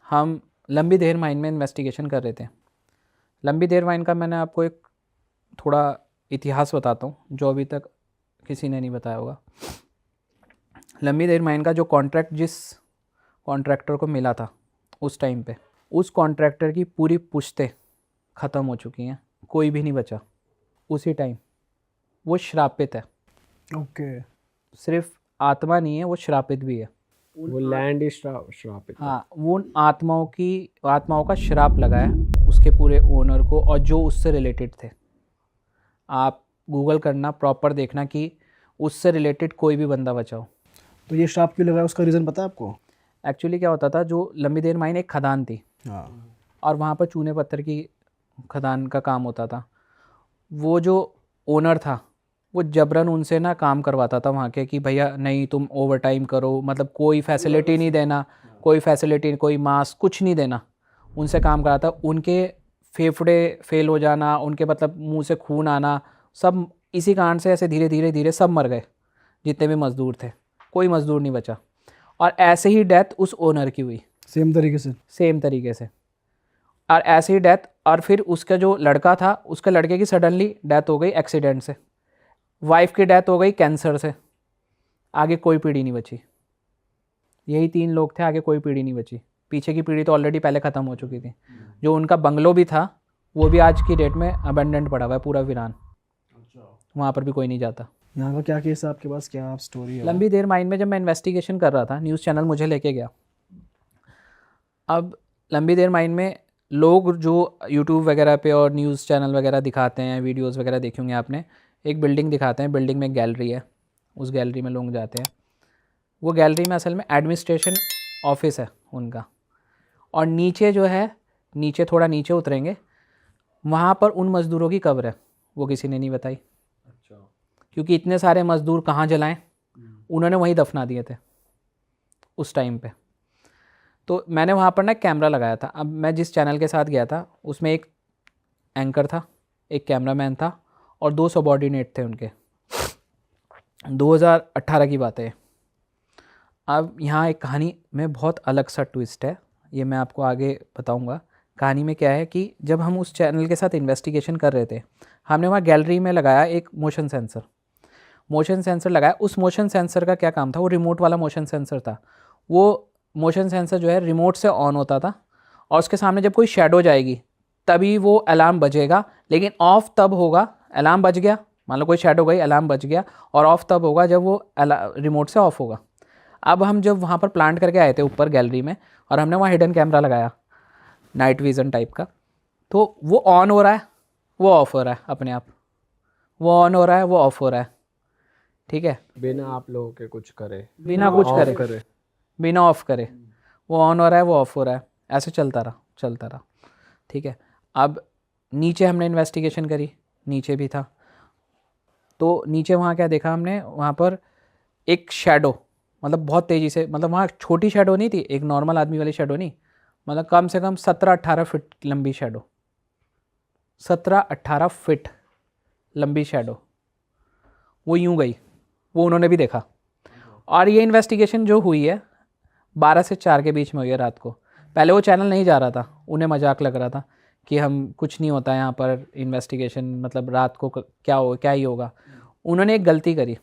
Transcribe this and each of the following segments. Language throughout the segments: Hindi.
हम लंबी देर माइन में इन्वेस्टिगेशन कर रहे थे। लंबी देर माइन का मैंने आपको एक थोड़ा इतिहास बताता हूँ जो अभी तक किसी ने नहीं बताया होगा। लंबी देर माइन का जो कॉन्ट्रैक्ट जिस कॉन्ट्रैक्टर को मिला था उस टाइम पे, उस कॉन्ट्रैक्टर की पूरी पुश्तें ख़त्म हो चुकी हैं, कोई भी नहीं बचा उसी टाइम। वो श्रापित है। ओके। सिर्फ आत्मा नहीं है, वो श्रापित भी है। वो लैंड ही श्रापित है। हाँ, वो उन आत्माओं का श्राप लगा है उसके पूरे ओनर को और जो उससे रिलेटेड थे। आप गूगल करना, प्रॉपर देखना कि उससे रिलेटेड कोई भी बंदा बचाओ। तो ये श्राप क्यों लगा है, उसका रीज़न पता है आपको? एक्चुअली क्या होता था, जो लंबी देर माइन एक खदान थी हाँ। और वहाँ पर चूने पत्थर की खदान का काम होता था। वो जो ओनर था वो जबरन उनसे ना काम करवाता था वहाँ के कि भैया नहीं तुम ओवर टाइम करो, मतलब कोई फैसिलिटी नहीं देना, कोई फैसिलिटी, कोई मास्क, कुछ नहीं देना। उनसे काम कराता। उनके फेफड़े फेल हो जाना, उनके मतलब मुंह से खून आना, सब इसी कारण से ऐसे धीरे धीरे धीरे सब मर गए जितने भी मज़दूर थे, कोई मज़दूर नहीं बचा। और ऐसे ही डेथ उस ओनर की हुई, सेम तरीके से। सेम तरीके से। और ऐसे ही डेथ, और फिर उसका जो लड़का था, उसके लड़के की सडनली डेथ हो गई एक्सीडेंट से। वाइफ की डेथ हो गई कैंसर से। आगे कोई पीढ़ी नहीं बची। यही 3 लोग थे, आगे कोई पीढ़ी नहीं बची। पीछे की पीढ़ी तो ऑलरेडी पहले ख़त्म हो चुकी थी। जो उनका बंगलो भी था वो भी आज की डेट में अबेंडेंट पड़ा हुआ है, पूरा वीरान। वहाँ पर भी कोई नहीं जाता। यहाँ का क्या केस है आपके पास, क्या स्टोरी है? लंबी देर माइन में जब मैं इन्वेस्टिगेशन कर रहा था, न्यूज़ चैनल मुझे लेके गया। अब लंबी देर माइन में लोग जो यूट्यूब वगैरह पे और न्यूज़ चैनल वगैरह दिखाते हैं, वीडियोस वगैरह देखे होंगे आपने, एक बिल्डिंग दिखाते हैं, बिल्डिंग में एक गैलरी है, उस गैलरी में लोग जाते हैं। वो गैलरी में असल में एडमिनिस्ट्रेशन ऑफिस है उनका। और नीचे जो है, नीचे थोड़ा नीचे उतरेंगे, वहाँ पर उन मज़दूरों की कब्र है। वो किसी ने नहीं बताई। अच्छा। क्योंकि इतने सारे मज़दूर कहाँ जलाएं, उन्होंने वहीं दफना दिए थे उस टाइम पे। तो मैंने वहाँ पर ना कैमरा लगाया था। अब मैं जिस चैनल के साथ गया था उसमें एक एंकर था, एक कैमरामैन था और 2 सबॉर्डिनेट थे उनके। 2018 की बात है। अब यहाँ एक कहानी में बहुत अलग सा ट्विस्ट है, ये मैं आपको आगे बताऊँगा। कहानी में क्या है कि जब हम उस चैनल के साथ इन्वेस्टिगेशन कर रहे थे, हमने वहाँ गैलरी में लगाया एक मोशन सेंसर। मोशन सेंसर लगाया। उस मोशन सेंसर का क्या काम था, वो रिमोट वाला मोशन सेंसर था। वो मोशन सेंसर जो है रिमोट से ऑन होता था और उसके सामने जब कोई शेडो जाएगी तभी वो अलार्म बजेगा, लेकिन ऑफ तब होगा, अलार्म बज गया, मान लो कोई शेडो गई, अलार्म बज गया, और ऑफ तब होगा जब वो रिमोट से ऑफ होगा। अब हम जब वहाँ पर प्लांट करके आए थे ऊपर गैलरी में और हमने वहाँ हिडन कैमरा लगाया नाइट विज़न टाइप का, तो वो ऑन हो रहा है, वो ऑफ हो रहा है अपने आप, वो ऑन हो रहा है, वो ऑफ हो रहा है। ठीक है, बिना आप लोगों के कुछ करे, बिना कुछ ऑफ करे, बिना ऑफ करे, वो ऑन हो रहा है, वो ऑफ हो रहा है, ऐसे चलता रहा। ठीक है। अब नीचे हमने इन्वेस्टिगेशन करी, नीचे भी था। तो नीचे वहाँ क्या देखा हमने, वहाँ पर एक शैडो, मतलब बहुत तेज़ी से, मतलब वहाँ छोटी शैडो नहीं थी, एक नॉर्मल आदमी वाली शैडो नहीं, मतलब कम से कम 17-18 फीट लंबी शैडो, 17-18 फीट लंबी शैडो। वो यूं गई, वो उन्होंने भी देखा। और ये इन्वेस्टिगेशन जो हुई है 12 से 4 के बीच में हुई है रात को। पहले वो चैनल नहीं जा रहा था, उन्हें मजाक लग रहा था कि हम कुछ नहीं होता यहाँ पर इन्वेस्टिगेशन, मतलब रात को क्या ही होगा। उन्होंने एक गलती करी,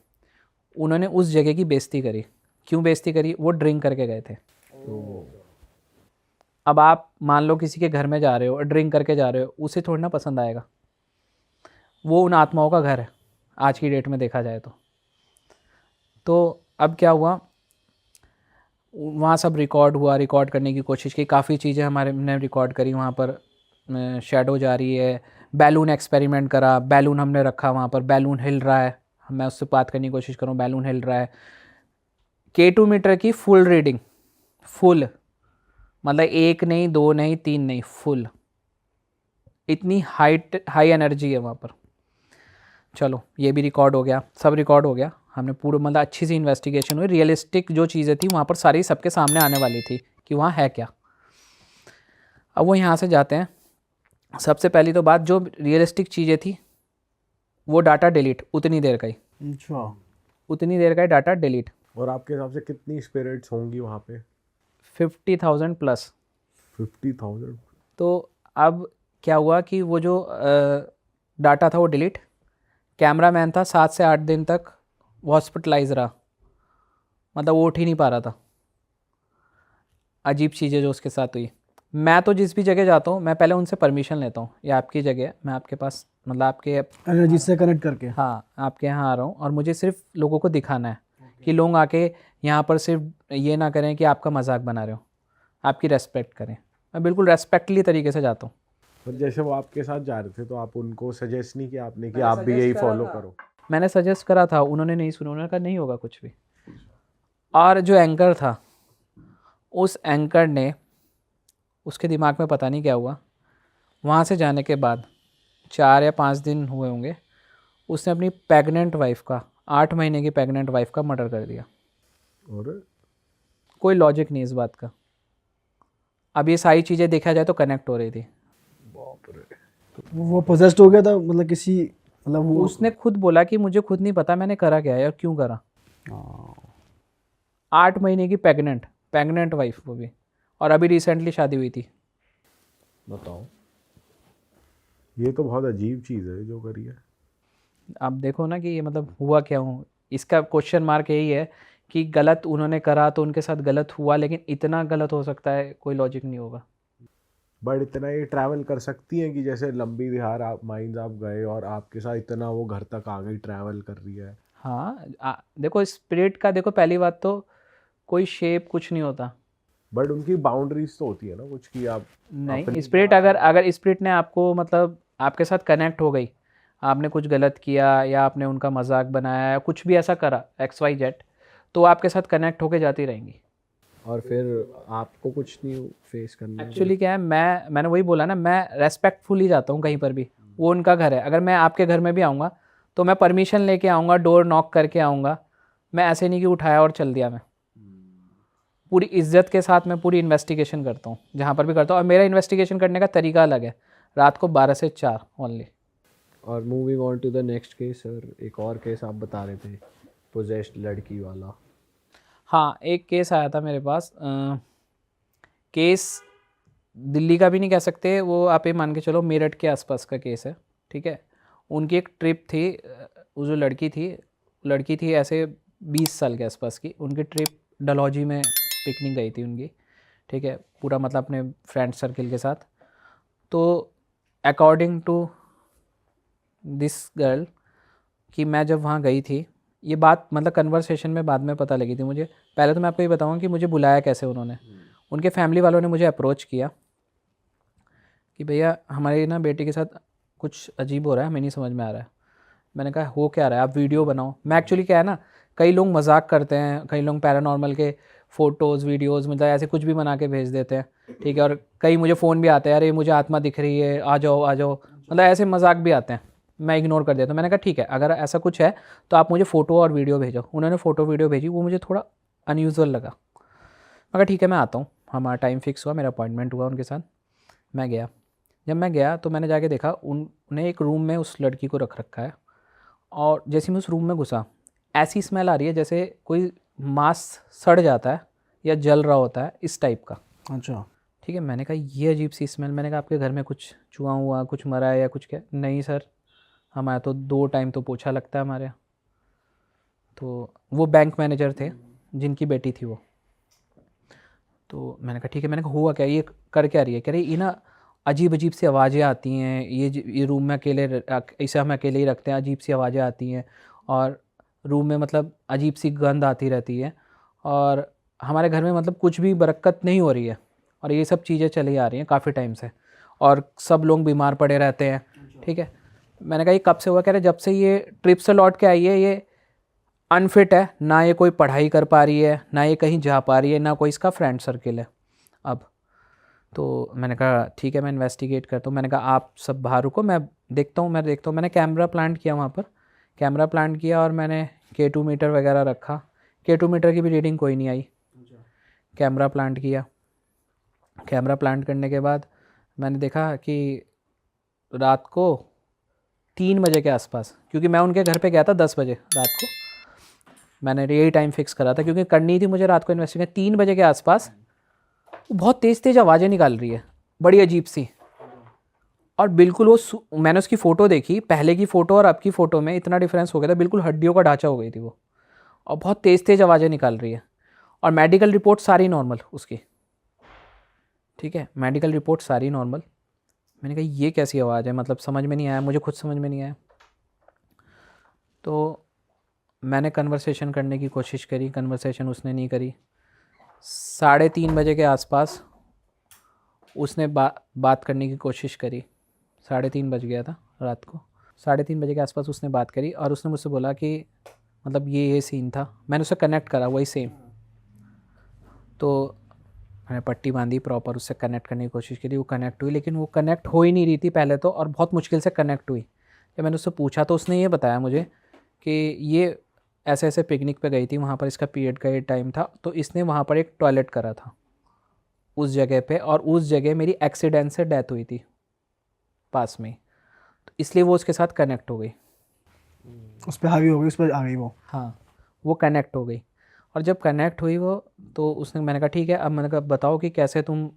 उन्होंने उस जगह की बेइज्जती करी। क्यों बेइज्जती करी? वो ड्रिंक करके गए थे। अब आप मान लो किसी के घर में जा रहे हो और ड्रिंक करके जा रहे हो, उसे थोड़ी ना पसंद आएगा। वो उन आत्माओं का घर है आज की डेट में देखा जाए तो अब क्या हुआ, वहाँ सब रिकॉर्ड हुआ, रिकॉर्ड करने की कोशिश की, काफ़ी चीज़ें हमारे ने रिकॉर्ड करी। वहाँ पर शैडो जा रही है, बैलून एक्सपेरिमेंट करा, बैलून हमने रखा वहाँ पर, बैलून हिल रहा है, मैं उससे बात करने की कोशिश करूँ, बैलून हिल रहा है। K2 मीटर की फुल रीडिंग, फुल, मतलब 1 नहीं, 2 नहीं, 3 नहीं, फुल। इतनी हाई एनर्जी है वहाँ पर। चलो ये भी रिकॉर्ड हो गया, सब रिकॉर्ड हो गया। हमने पूरा मतलब अच्छी सी इन्वेस्टिगेशन हुई, रियलिस्टिक जो चीज़ें थी वहाँ पर सारी सबके सामने आने वाली थी कि वहाँ है क्या। अब वो यहाँ से जाते हैं। सबसे पहली तो बात, जो रियलिस्टिक चीज़ें थी वो डाटा डिलीट, उतनी देर का ही, अच्छा। उतनी देर का ही डाटा डिलीट। और आपके हिसाब से कितनी स्पिरिट्स होंगी वहाँ पे? 50,000 प्लस। 50,000। तो अब क्या हुआ कि वो जो डाटा था वो डिलीट, कैमरा मैन था 7 से 8 दिन तक हॉस्पिटलाइज रहा, मतलब वो उठ ही नहीं पा रहा था। अजीब चीज़ें जो उसके साथ हुई। मैं तो जिस भी जगह जाता हूँ मैं पहले उनसे परमिशन लेता हूँ, ये आपकी जगह है, मैं आपके पास मतलब आपके एनर्जी से कनेक्ट करके। हाँ आपके यहाँ आ रहा हूँ और मुझे सिर्फ लोगों को दिखाना है कि लोग आके यहाँ पर सिर्फ ये ना करें कि आपका मजाक बना रहे हो, आपकी रेस्पेक्ट करें। मैं बिल्कुल रेस्पेक्टली तरीके से जाता हूँ। पर जैसे वो आपके साथ जा रहे थे तो आप उनको सजेस्ट नहीं किया आपने कि आप भी यही फॉलो करो? मैंने सजेस्ट करा था, उन्होंने नहीं सुना, उन्होंने कहा नहीं होगा कुछ भी। और जो एंकर था उस एंकर ने, उसके दिमाग में पता नहीं क्या हुआ, वहाँ से जाने के बाद 4 या 5 दिन हुए होंगे, उसने अपनी प्रेग्नेंट वाइफ का, 8 महीने की प्रेग्नेंट वाइफ का मर्डर कर दिया। और कोई लॉजिक नहीं इस बात का। अब ये सारी चीज़ें देखा जाए तो कनेक्ट हो रही थी। बाप रे। वो पोजेस्ड हो गया था, मतलब किसी, मतलब वो उसने खुद बोला कि मुझे खुद नहीं पता मैंने करा क्या है और क्यों करा। 8 महीने की प्रेग्नेंट वाइफ वो भी, और अभी रिसेंटली शादी हुई थी। बताओ, ये तो बहुत अजीब चीज़ है जो करी है। आप देखो ना कि ये मतलब हुआ क्या हूँ, इसका क्वेश्चन मार्क यही है कि गलत उन्होंने करा तो उनके साथ गलत हुआ, लेकिन इतना गलत हो सकता है कोई लॉजिक नहीं होगा। बट इतना ये ट्रैवल कर सकती हैं कि जैसे लंबी विहार आप माइंस आप गए और आपके साथ इतना वो घर तक आ गई, ट्रैवल कर रही है। हाँ देखो स्पिरिट का, देखो पहली बात तो कोई शेप कुछ नहीं होता। बट उनकी बाउंड्रीज तो होती है ना कुछ, कि आप नहीं, स्पिरिट अगर स्पिरिट ने आपको मतलब आपके साथ कनेक्ट हो गई, आपने कुछ गलत किया या आपने उनका मजाक बनाया या कुछ भी ऐसा करा XYZ, तो वो आपके साथ कनेक्ट होके जाती रहेंगी। और फिर आपको कुछ नहीं फेस करना है। एक्चुअली क्या है, मैंने वही बोला ना, मैं रेस्पेक्टफुली जाता हूँ कहीं पर भी। वो उनका घर है, अगर मैं आपके घर में भी आऊँगा तो मैं परमिशन लेके आऊँगा, डोर नॉक करके आऊँगा। मैं ऐसे नहीं कि उठाया और चल दिया। मैं पूरी इज्जत के साथ मैं पूरी इन्वेस्टिगेशन करता हूँ जहाँ पर भी करता हूँ, और मेरा इन्वेस्टिगेशन करने का तरीका अलग है। रात को 12 से 4 ओनली। और moving on to the next case sir, एक और केस आप बता रहे थे, पोजेस्ड लड़की वाला। हाँ, एक केस आया था मेरे पास। केस दिल्ली का भी नहीं कह सकते, वो आप ये मान के चलो मेरठ के आसपास का केस है। ठीक है, उनकी एक ट्रिप थी। वो जो लड़की थी ऐसे 20 साल के आसपास की। उनकी ट्रिप डलहौजी में पिकनिक गई थी उनकी। ठीक है, पूरा मतलब अपने फ्रेंड सर्किल के साथ। तो अकॉर्डिंग टू दिस गर्ल कि मैं जब वहाँ गई थी, ये बात मतलब कन्वर्सेशन में बाद में पता लगी थी मुझे। पहले तो मैं आपको ये बताऊँ कि मुझे बुलाया कैसे उन्होंने। उनके फैमिली वालों ने मुझे अप्रोच किया कि भैया हमारी ना बेटी के साथ कुछ अजीब हो रहा है, हमें नहीं समझ में आ रहा है। मैंने कहा हो क्या रहा है, आप वीडियो बनाओ। मैं एक्चुअली क्या है ना, कई लोग मजाक करते हैं, कई लोग पैरानॉर्मल के फ़ोटोज़ वीडियोज़ मतलब ऐसे कुछ भी बना के भेज देते हैं। ठीक है, और कई मुझे फ़ोन भी आते हैं, अरे मुझे आत्मा दिख रही है, आ जाओ आ जाओ, मतलब ऐसे मजाक भी आते हैं। मैं इग्नोर कर देता हूँ। मैंने कहा ठीक है, अगर ऐसा कुछ है तो आप मुझे फ़ोटो और वीडियो भेजो। उन्होंने फ़ोटो वीडियो भेजी, वो मुझे थोड़ा अनयूजुअल लगा। मैं कहा ठीक है मैं आता हूँ। हमारा टाइम फिक्स हुआ, मेरा अपॉइंटमेंट हुआ उनके साथ। मैं गया। जब मैं गया तो मैंने जाके देखा उन्हें एक रूम में उस लड़की को रख रखा है, और जैसे मैं उस रूम में घुसा, ऐसी स्मेल आ रही है जैसे कोई मांस सड़ जाता है या जल रहा होता है, इस टाइप का। अच्छा। ठीक है, मैंने कहा ये अजीब सी स्मेल। मैंने कहा आपके घर में कुछ चूहा हुआ, कुछ मरा है या कुछ? क्या, नहीं सर हमारे तो 2 टाइम तो पोछा लगता है हमारे यहाँ। तो वो बैंक मैनेजर थे जिनकी बेटी थी वो। तो मैंने कहा ठीक है। मैंने कहा हुआ क्या, ये कर क्या रही है? कह रही ये ना अजीब अजीब सी आवाज़ें आती हैं, ये रूम में इसे हम अकेले ही रखते हैं, अजीब सी आवाज़ें आती हैं, और रूम में मतलब अजीब सी गंध आती रहती है, और हमारे घर में मतलब कुछ भी बरकत नहीं हो रही है, और ये सब चीज़ें चली आ रही हैं काफ़ी टाइम से, और सब लोग बीमार पड़े रहते हैं। ठीक है, मैंने कहा ये कब से हुआ? कह रहे जब से ये ट्रिप से लौट के आई है, ये अनफिट है, ना ये कोई पढ़ाई कर पा रही है, ना ये कहीं जा पा रही है, ना कोई इसका फ्रेंड सर्किल है अब। तो मैंने कहा ठीक है मैं इन्वेस्टिगेट करता हूँ। मैंने कहा आप सब बाहर रुको, मैं देखता हूँ। मैंने कैमरा प्लांट किया वहाँ पर, कैमरा प्लांट किया, और मैंने K2 मीटर वगैरह रखा। K2 मीटर की भी रीडिंग कोई नहीं आई। कैमरा प्लांट किया। कैमरा प्लांट करने के बाद मैंने देखा कि रात को 3 बजे के आसपास, क्योंकि मैं उनके घर पे गया था 10 बजे रात को, मैंने यही टाइम फिक्स करा था क्योंकि करनी थी मुझे रात को इन्वेस्टिगेशन। 3 बजे के आसपास वो बहुत तेज़ तेज़ आवाज़ें निकाल रही है, बड़ी अजीब सी। और बिल्कुल मैंने उसकी फ़ोटो देखी, पहले की फ़ोटो और अब की फ़ोटो में इतना डिफरेंस हो गया था, बिल्कुल हड्डियों का ढांचा हो गई थी वो, और बहुत तेज़ तेज़ आवाज़ें निकाल रही है। और मेडिकल रिपोर्ट सारी नॉर्मल उसकी, ठीक है, मेडिकल रिपोर्ट सारी नॉर्मल। मैंने कहा ये कैसी आवाज़ है, मतलब समझ में नहीं आया, मुझे खुद समझ में नहीं आया। तो मैंने कन्वर्सेशन करने की कोशिश करी, कन्वर्सेशन उसने नहीं करी। 3:30 बजे के आसपास उसने बात करने की कोशिश करी, 3:30 बज गया था रात को। 3:30 बजे के आसपास उसने बात करी और उसने मुझसे बोला कि मतलब ये सीन था। मैंने उसे कनेक्ट करा वही सेम, तो मैंने पट्टी बांधी प्रॉपर, उससे कनेक्ट करने की कोशिश करी, वो कनेक्ट हुई, लेकिन वो कनेक्ट हो ही नहीं रही थी पहले तो, और बहुत मुश्किल से कनेक्ट हुई। जब मैंने उससे पूछा तो उसने ये बताया मुझे कि ये ऐसे ऐसे पिकनिक पे गई थी, वहाँ पर इसका पीरियड का ये टाइम था, तो इसने वहाँ पर एक टॉयलेट करा था उस जगह पे, और उस जगह मेरी एक्सीडेंट से डेथ हुई थी पास में, तो इसलिए वो उसके साथ कनेक्ट हो गई। उस पर हावी हो गई, उस पर आ गई वो। हाँ, वो कनेक्ट हो गई। और जब कनेक्ट हुई वो, तो उसने, मैंने कहा ठीक है, अब मैंने कहा बताओ कि कैसे तुम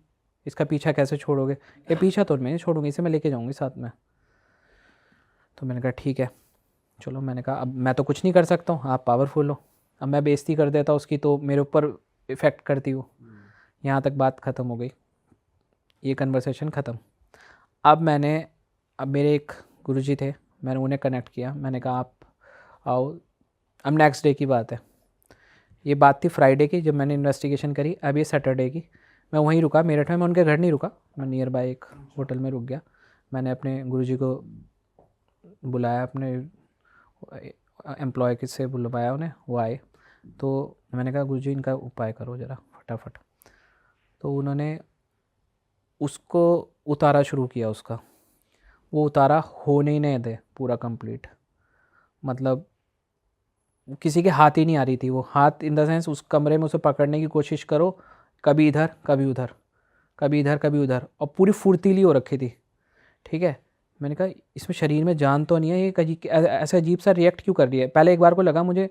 इसका पीछा कैसे छोड़ोगे। ये पीछा तो मैं नहीं छोड़ूंगी, इसे मैं लेके जाऊंगी साथ में। तो मैंने कहा ठीक है चलो। मैंने कहा अब मैं तो कुछ नहीं कर सकता हूँ, आप पावरफुल हो, अब मैं बेइज्जती कर देता उसकी तो मेरे ऊपर इफ़ेक्ट करती हो। यहाँ तक बात ख़त्म हो गई, ये कन्वर्सेशन ख़त्म। अब मेरे एक गुरुजी थे, मैंने उन्हें कनेक्ट किया, मैंने कहा आप आओ। अब नेक्स्ट डे की बात है, ये बात थी फ्राइडे की जब मैंने इन्वेस्टिगेशन करी, अब ये सैटरडे की। मैं वहीं रुका मेरठ में, मैं उनके घर नहीं रुका, मैं नियर बाय एक होटल में रुक गया। मैंने अपने गुरुजी को बुलाया, अपने एम्प्लॉय से बुलवाया उन्हें, वो आए। तो मैंने कहा गुरुजी इनका उपाय करो ज़रा फटाफट। तो उन्होंने उसको उतारा शुरू किया उसका, वो उतारा होने ही नहीं दे पूरा कंप्लीट, मतलब किसी के हाथ ही नहीं आ रही थी वो, हाथ इन द सेंस उस कमरे में उसे पकड़ने की कोशिश करो, कभी इधर कभी उधर, कभी इधर कभी उधर, और पूरी फुर्तीली हो रखी थी, ठीक है। मैंने कहा इसमें शरीर में जान तो नहीं है, ये ऐसा अजीब सा रिएक्ट क्यों कर रही है। पहले एक बार को लगा मुझे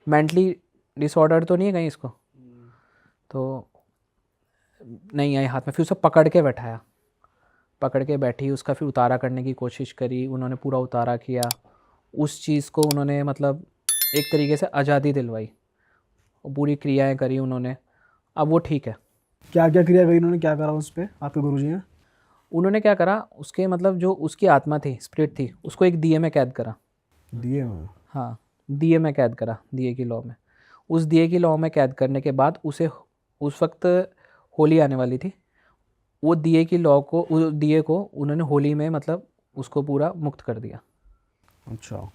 मेंटली डिसऑर्डर तो नहीं है कहीं इसको, तो नहीं आई हाथ में। फिर उसे पकड़ के बैठाया, पकड़ के बैठी, उसका फिर उतारा करने की कोशिश करी, उन्होंने पूरा उतारा किया। उस चीज़ को उन्होंने मतलब एक तरीके से आज़ादी दिलवाई, पूरी क्रियाएं करी उन्होंने, अब वो ठीक है। क्या क्या क्रिया करी उन्होंने, क्या करा उस पर आपके गुरुजी ने? उन्होंने क्या करा, उसके मतलब जो उसकी आत्मा थी, स्पिरिट थी, उसको एक दिए में कैद करा। दिए में? हाँ, दिए में कैद करा, दिए की लौ में। उस दिए की लौ में कैद करने के बाद उसे, उस वक्त होली आने वाली थी, वो दिए की लौ को, उस दिए को उन्होंने होली में मतलब उसको पूरा मुक्त कर दिया। अच्छा।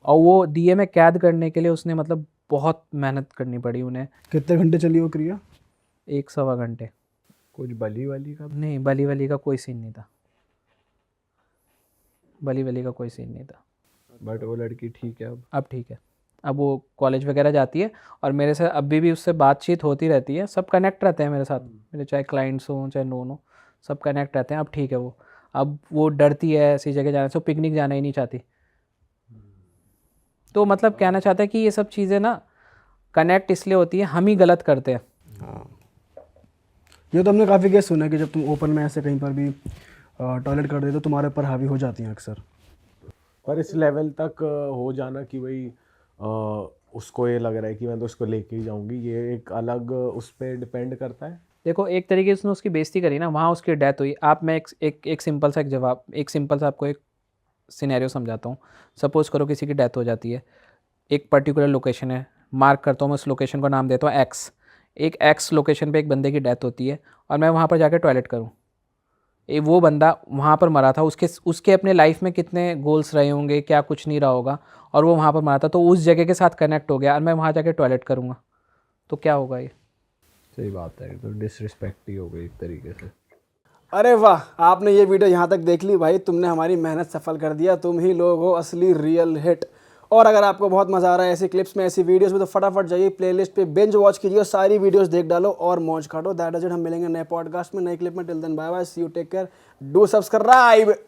और वो दिए में कैद करने के लिए उसने मतलब बहुत मेहनत करनी पड़ी उन्हें। कितने घंटे चली वो क्रिया? 1 सवा घंटे। कुछ बली वाली का? नहीं, बली वली का कोई सीन नहीं था, बली वली का कोई सीन नहीं था। बट वो लड़की ठीक है अब ठीक है, अब वो कॉलेज वगैरह जाती है, और मेरे से अभी भी उससे बातचीत होती रहती है, सब कनेक्ट रहते हैं मेरे साथ, मेरे चाहे क्लाइंट्स हों चाहे नोन हो, सब कनेक्ट रहते हैं। अब ठीक है वो, अब वो डरती है ऐसी जगह जाने से, पिकनिक जाना ही नहीं चाहती। तो मतलब कहना चाहता है कि ये सब चीज़ें ना कनेक्ट इसलिए होती है, हम ही गलत करते हैं। हाँ, ये तो हमने काफ़ी केस सुना है कि जब तुम ओपन में ऐसे कहीं पर भी टॉयलेट कर देते हो तुम्हारे ऊपर हावी हो जाती हैं अक्सर। पर इस लेवल तक हो जाना कि भाई उसको ये लग रहा है कि मैं तो इसको लेके ही जाऊंगी, ये एक अलग उस पर डिपेंड करता है। देखो एक तरीके से उसने उसकी बेइज्जती करी ना, वहाँ उसकी डेथ हुई। आप, मैं एक सिंपल सा एक सिंपल सा आपको एक सिनेरियो समझाता हूँ। सपोज़ करो किसी की डेथ हो जाती है, एक पर्टिकुलर लोकेशन है, मार्क करता हूँ मैं उस लोकेशन का नाम देता हूँ एक्स। एक एक्स लोकेशन पे एक बंदे की डेथ होती है, और मैं वहाँ पर जाकर टॉयलेट करूँ। वो बंदा वहाँ पर मरा था, उसके अपने लाइफ में कितने गोल्स रहे होंगे, क्या कुछ नहीं रहा होगा, और वो वहाँ पर मरा था, तो उस जगह के साथ कनेक्ट हो गया, और मैं वहाँ जाके टॉयलेट करूँगा तो क्या होगा। ये सही बात है, तो डिसरिस्पेक्ट ही हो गई एक तरीके से। अरे वाह, आपने ये वीडियो यहाँ तक देख ली भाई, तुमने हमारी मेहनत सफल कर दिया। तुम ही लोग हो असली रियल हिट। और अगर आपको बहुत मज़ा आ रहा है ऐसी क्लिप्स में, ऐसी वीडियोस में, तो फटाफट जाइए प्लेलिस्ट पे, बिंज वॉच कीजिए, सारी वीडियोस देख डालो और मौज काटो। That is it. हम मिलेंगे नए पॉडकास्ट में, नए क्लिप में। Till then bye bye, see you, take care, do subscribe.